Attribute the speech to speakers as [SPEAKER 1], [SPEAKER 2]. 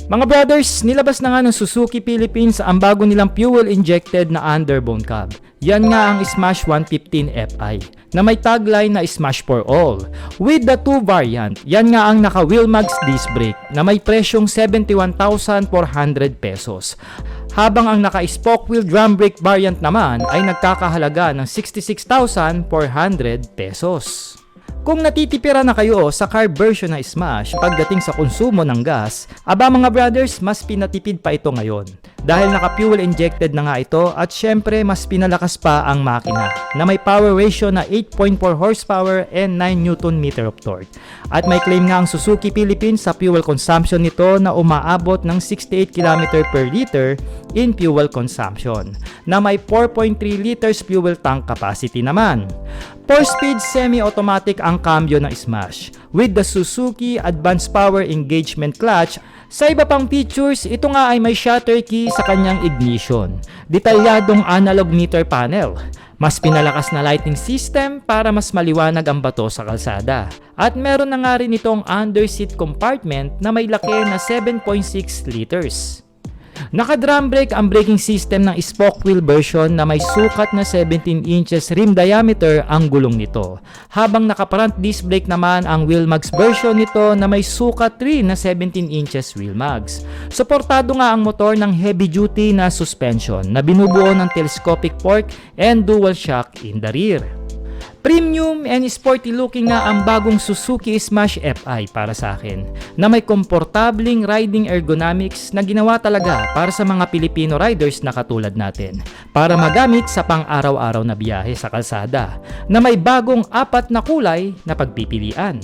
[SPEAKER 1] Mga brothers, nilabas na nga ng Suzuki Philippines ang bago nilang fuel-injected na underbone cab. Yan nga ang Smash 115 Fi na may tagline na Smash for All. With the 2 variant, yan nga ang naka-Wheelmax disc brake na may presyong 71,400 pesos. Habang ang naka-spoke wheel drum brake variant naman ay nagkakahalaga ng 66,400 pesos. Kung natitipira na kayo sa carb version na Smash pagdating sa konsumo ng gas, aba mga brothers, mas pinatipid pa ito ngayon. Dahil naka-fuel injected na nga ito at syempre mas pinalakas pa ang makina na may power ratio na 8.4 horsepower and 9 Nm of torque. At may claim nga ang Suzuki Philippines sa fuel consumption nito na umaabot ng 68 km per liter in fuel consumption na may 4.3 liters fuel tank capacity naman. 4-speed semi-automatic ang cambio ng Smash with the Suzuki Advanced Power Engagement Clutch. Sa iba pang features, ito nga ay may shutter key sa kanyang ignition, detalyadong analog meter panel, mas pinalakas na lighting system para mas maliwanag ang bato sa kalsada. At meron na nga rin itong under-seat compartment na may laki na 7.6 liters. Naka-drum brake ang braking system ng spoke wheel version na may sukat na 17 inches rim diameter ang gulong nito. Habang naka-front disc brake naman ang Wheelmax version nito na may sukat rin na 17 inches wheel mags. Suportado nga ang motor ng heavy duty na suspension na binubuo ng telescopic fork and dual shock in the rear. Premium and sporty looking nga ang bagong Suzuki Smash Fi para sa akin na may komportabling riding ergonomics na ginawa talaga para sa mga Pilipino riders na katulad natin para magamit sa pang-araw-araw na biyahe sa kalsada na may bagong 4 na kulay na pagpipilian.